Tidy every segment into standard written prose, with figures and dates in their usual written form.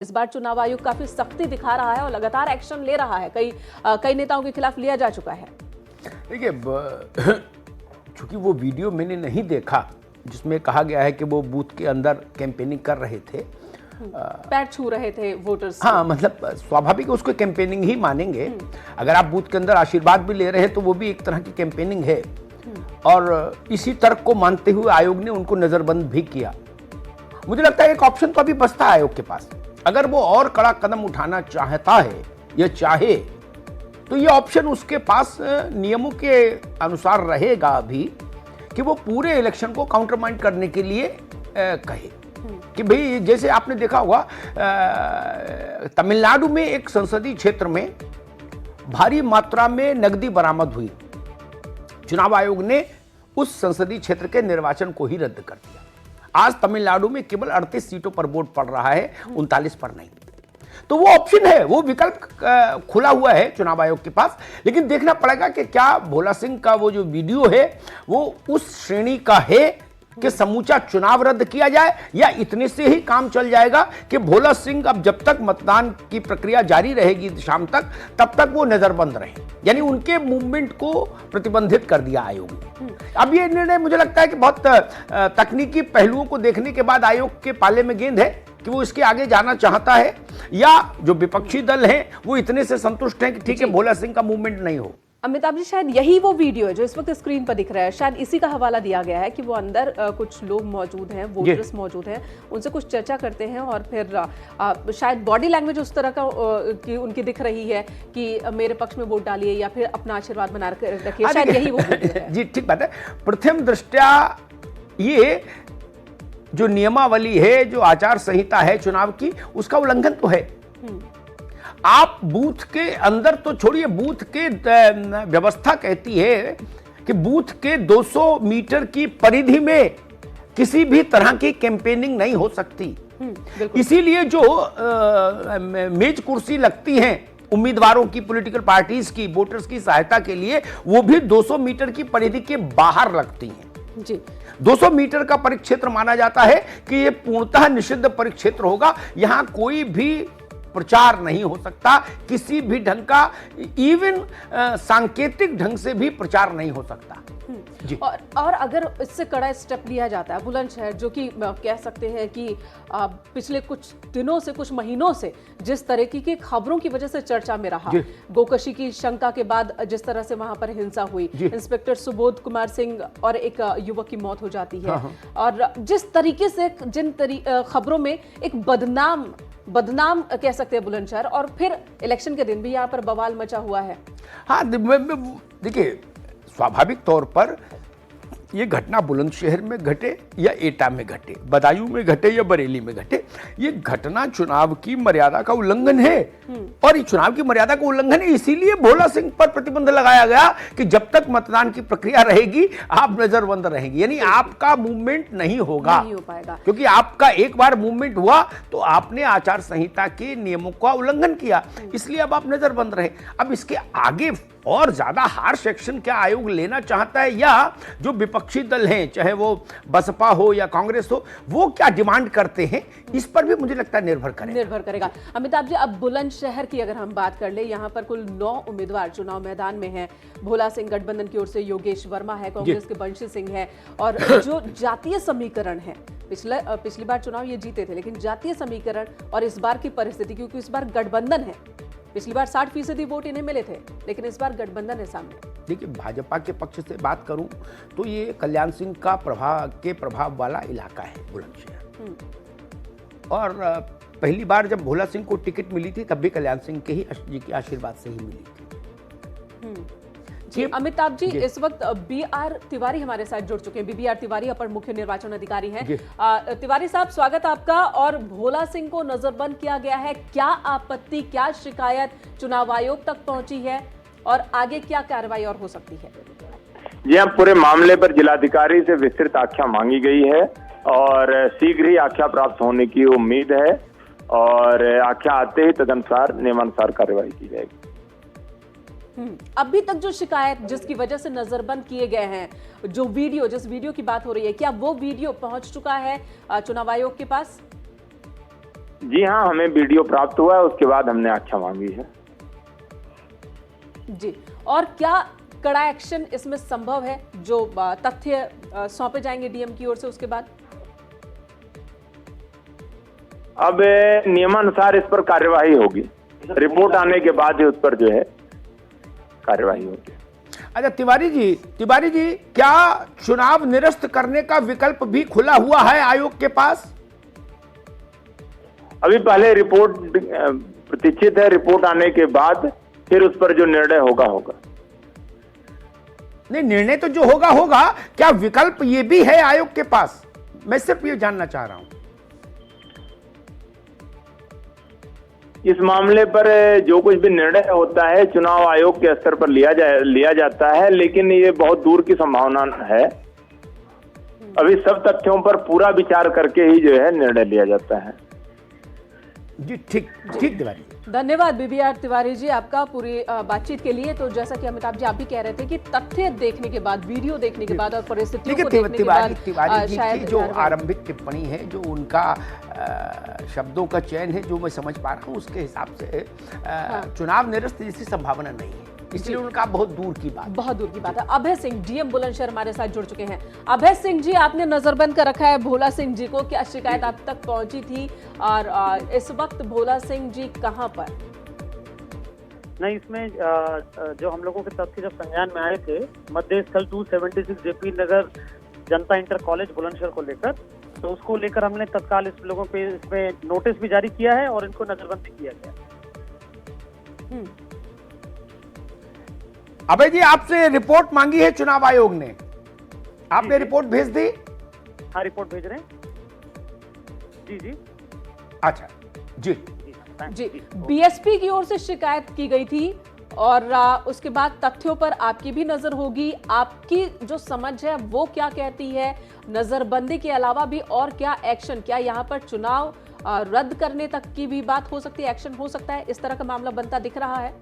इस बार चुनाव आयोग काफी सख्ती दिखा रहा है और लगातार एक्शन ले रहा है। कई नेताओं के खिलाफ लिया जा चुका है। देखिए, चूंकि वो वीडियो मैंने नहीं देखा जिसमें कहा गया है कि वो बूथ के अंदर कैंपेनिंग कर रहे थे, पैर छू रहे थे वोटर्स। हाँ, मतलब स्वाभाविक है, उसको कैंपेनिंग ही मानेंगे। अगर आप बूथ के अंदर आशीर्वाद भी ले रहे हैं तो वो भी एक तरह की कैंपेनिंग है। और इसी तर्क को मानते हुए आयोग ने उनको नजरबंद भी किया। मुझे लगता है एक ऑप्शन तो अभी बचता है आयोग के पास। अगर वो और कड़ा कदम उठाना चाहता है या चाहे तो ये ऑप्शन उसके पास नियमों के अनुसार रहेगा अभी कि वो पूरे इलेक्शन को काउंटरमाइंड करने के लिए कहे कि भाई, जैसे आपने देखा होगा तमिलनाडु में एक संसदीय क्षेत्र में भारी मात्रा में नकदी बरामद हुई। चुनाव आयोग ने उस संसदीय क्षेत्र के निर्वाचन को ही रद्द कर दिया। आज तमिलनाडु में केवल 38 सीटों पर वोट पड़ रहा है, 39 पर नहीं। तो वो ऑप्शन है, वो विकल्प खुला हुआ है चुनाव आयोग के पास। लेकिन देखना पड़ेगा कि क्या भोला सिंह का वो जो वीडियो है वो उस श्रेणी का है कि समूचा चुनाव रद्द किया जाए, या इतने से ही काम चल जाएगा कि भोला सिंह अब जब तक मतदान की प्रक्रिया जारी रहेगी शाम तक, तब तक वो नजरबंद रहे, यानी उनके मूवमेंट को प्रतिबंधित कर दिया आयोग ने। अब ये निर्णय मुझे लगता है कि बहुत तकनीकी पहलुओं को देखने के बाद आयोग के पाले में गेंद है कि वो इसके आगे जाना चाहता है, या जो विपक्षी दल हैं वो इतने से संतुष्ट हैं कि ठीक है, भोला सिंह का मूवमेंट नहीं हो। अमिताभ जी, शायद यही वो वीडियो है जो इस वक्त स्क्रीन पर दिख रहा है, शायद इसी का हवाला दिया गया है कि वो अंदर कुछ लोग मौजूद हैं, वोटर्स मौजूद हैं, उनसे कुछ चर्चा करते हैं और फिर शायद बॉडी लैंग्वेज उस तरह का की उनकी दिख रही है कि मेरे पक्ष में वोट डालिए या फिर अपना आशीर्वाद बना रखिए। शायद यही वो वीडियो है। जी, ठीक बात है। प्रथम दृष्टया ये जो नियमावली है, जो आचार संहिता है चुनाव की, उसका उल्लंघन तो है। आप बूथ के अंदर तो छोड़िए, बूथ के व्यवस्था कहती है कि बूथ के 200 मीटर की परिधि में किसी भी तरह की कैंपेनिंग नहीं हो सकती। इसीलिए जो मेज कुर्सी लगती हैं उम्मीदवारों की, पॉलिटिकल पार्टीज की, वोटर्स की सहायता के लिए, वो भी 200 मीटर की परिधि के बाहर लगती हैं। जी, 200 मीटर का परिक्षेत्र माना जाता है कि ये पूर्णतः निषिद्ध परिक्षेत्र होगा। यहां कोई भी प्रचार नहीं हो सकता, किसी भी ढंग का, इवन सांकेतिक ढंग से भी प्रचार नहीं हो सकता। जी। और अगर इससे कड़ा स्टेप लिया जाता है बुलंदशहर, जो कि कह सकते हैं कि पिछले कुछ दिनों से, कुछ महीनों से जिस तरीके की खबरों की वजह से चर्चा में रहा, गोकशी की शंका के बाद जिस तरह से वहां पर हिंसा हुई, इंस्पेक्टर सुबोध कुमार सिंह और एक युवक की मौत हो जाती है, और जिस तरीके से खबरों में एक बदनाम कह सकते हैं बुलंदशहर, और फिर इलेक्शन के दिन भी यहाँ पर बवाल मचा हुआ है। हाँ, देखिए, स्वाभाविक तौर पर ये घटना बुलंदशहर में घटे या एटा में घटे, बदायूं में घटे या बरेली में घटे, ये घटना चुनाव की मर्यादा का उल्लंघन है। और ये चुनाव की मर्यादा का उल्लंघन है, इसीलिए भोला सिंह पर प्रतिबंध लगाया गया कि जब तक मतदान की प्रक्रिया रहेगी आप नजरबंद रहेंगे, यानी आपका मूवमेंट नहीं होगा, नहीं हो पाएगा। क्योंकि आपका एक बार मूवमेंट हुआ तो आपने आचार संहिता के नियमों का उल्लंघन किया, इसलिए अब आप नजरबंद रहे। अब इसके आगे और ज्यादा हार्श एक्शन क्या आयोग लेना चाहता है, या जो विपक्षी दल हैं, चाहे वो बसपा हो या कांग्रेस हो, वो क्या डिमांड करते हैं, इस पर भी मुझे लगता है निर्भर करेगा। अमिताभ जी, अब बुलंदशहर की अगर हम बात कर ले, यहाँ पर कुल 9 उम्मीदवार चुनाव मैदान में हैं। भोला सिंह गठबंधन की ओर से योगेश वर्मा है, कांग्रेस के बंशी सिंह है, और जो जातीय समीकरण है, पिछली बार चुनाव ये जीते थे, लेकिन जातीय समीकरण और इस बार की परिस्थिति, क्योंकि इस बार गठबंधन है, पिछली बार 60% वोट इन्हें मिले थे, लेकिन इस बार गठबंधन है सामने। देखिए, भाजपा के पक्ष से बात करूं तो ये कल्याण सिंह का प्रभाव वाला इलाका है बुलंदशहर। और पहली बार जब भोला सिंह को टिकट मिली थी तब भी कल्याण सिंह के जी के आशीर्वाद से ही मिली थी। जी, अमिताभ जी, इस वक्त BR तिवारी हमारे साथ जुड़ चुके हैं। BR तिवारी अपर मुख्य निर्वाचन अधिकारी हैं। तिवारी साहब, स्वागत आपका। और भोला सिंह को नजरबंद किया गया है, क्या आपत्ति, क्या शिकायत चुनाव आयोग तक पहुंची है, और आगे क्या कार्रवाई और हो सकती है? जी हाँ, पूरे मामले पर जिलाधिकारी से विस्तृत आख्या मांगी गई है और शीघ्र ही आख्या प्राप्त होने की उम्मीद है, और आख्या आते ही तदनुसार नियमानुसार कार्रवाई की जाएगी। अभी तक जो शिकायत, जिसकी वजह से नजरबंद किए गए हैं, जिस वीडियो की बात हो रही है, क्या वो वीडियो पहुंच चुका है चुनाव आयोग के पास? जी हाँ, हमें वीडियो प्राप्त हुआ है, उसके बाद हमने आख्या मांगी है। जी, और क्या कड़ा एक्शन इसमें संभव है, जो तथ्य सौंपे जाएंगे डीएम की ओर से उसके बाद? अब नियमानुसार इस पर कार्यवाही होगी, रिपोर्ट आने के बाद ही उस पर जो है कार्यवाही होगी। अच्छा तिवारी जी, क्या चुनाव निरस्त करने का विकल्प भी खुला हुआ है आयोग के पास? अभी पहले रिपोर्ट प्रतीक्षित है, रिपोर्ट आने के बाद फिर उस पर जो निर्णय होगा। नहीं, निर्णय तो जो होगा, क्या विकल्प ये भी है आयोग के पास? मैं सिर्फ ये जानना चाह रहा हूं। इस मामले पर जो कुछ भी निर्णय होता है चुनाव आयोग के स्तर पर लिया जाता है, लेकिन ये बहुत दूर की संभावना है। अभी सब तथ्यों पर पूरा विचार करके ही जो है निर्णय लिया जाता है। जी ठीक तिवारी। धन्यवाद बीबीआर तिवारी जी आपका पूरी बातचीत के लिए। तो जैसा कि अमिताभ जी आप भी कह रहे थे कि तथ्य देखने के बाद, वीडियो देखने के बाद और परिस्थितियों को देखने के बाद तिवारी जी की जो आरंभिक टिप्पणी है, जो उनका शब्दों का चयन है, जो मैं समझ पा रहा हूँ, उसके हिसाब से चुनाव निरस्त जैसी संभावना नहीं है, इसलिए उनका बहुत दूर की बात है। अभय सिंह डीएम बुलंदशहर हमारे साथ जुड़ चुके हैं। अभय सिंह जी, आपने नजरबंद कर रखा है भोला सिंह जी को, क्या शिकायत आप तक पहुंची थी और इस वक्त भोला सिंह जी कहां पर? नहीं, इसमें जो हम लोगों के तथ्य जब संज्ञान में आए थे, मध्य स्थल 276 जेपी नगर जनता इंटर कॉलेज बुलंदशहर को लेकर, तो उसको लेकर हमने तत्काल इस लोगों पे इसमें नोटिस भी जारी किया है और इनको नजरबंद भी किया गया। अबे जी, आपसे रिपोर्ट मांगी है चुनाव आयोग ने, आपने रिपोर्ट भेज दी? हाँ, रिपोर्ट भेज रहे हैं। जी। अच्छा जी। बीएसपी की ओर से शिकायत की गई थी और उसके बाद तथ्यों पर आपकी भी नजर होगी। आपकी जो समझ है वो क्या कहती है? नजरबंदी के अलावा भी और क्या एक्शन, क्या यहाँ पर चुनाव रद्द करने तक की भी बात हो सकती है, एक्शन हो सकता है, इस तरह का मामला बनता दिख रहा है?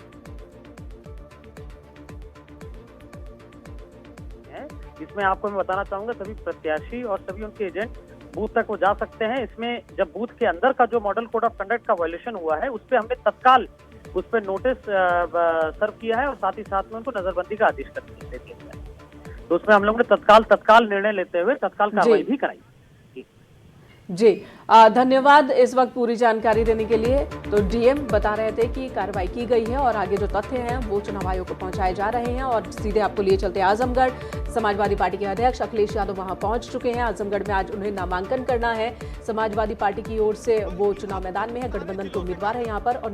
इसमें आपको मैं बताना चाहूंगा, सभी प्रत्याशी और सभी उनके एजेंट बूथ तक वो जा सकते हैं। इसमें जब बूथ के अंदर का जो मॉडल कोड ऑफ कंडक्ट का वायलेशन हुआ है, उस पर हमने तत्काल उस पर नोटिस सर्व किया है और साथ ही साथ में उनको नजरबंदी का आदेश कर दिया है। तो उसमें हम लोगों ने तत्काल निर्णय लेते हुए तत्काल कार्रवाई भी कराई। जी, धन्यवाद इस वक्त पूरी जानकारी देने के लिए। तो डीएम बता रहे थे कि कार्रवाई की गई है और आगे जो तथ्य हैं वो चुनाव आयोग को पहुंचाए जा रहे हैं। और सीधे आपको लिए चलते आजमगढ़। समाजवादी पार्टी के अध्यक्ष अखिलेश यादव वहां पहुंच चुके हैं। आजमगढ़ में आज उन्हें नामांकन करना है। समाजवादी पार्टी की ओर से वो चुनाव मैदान में है, गठबंधन के उम्मीदवार है यहाँ पर। और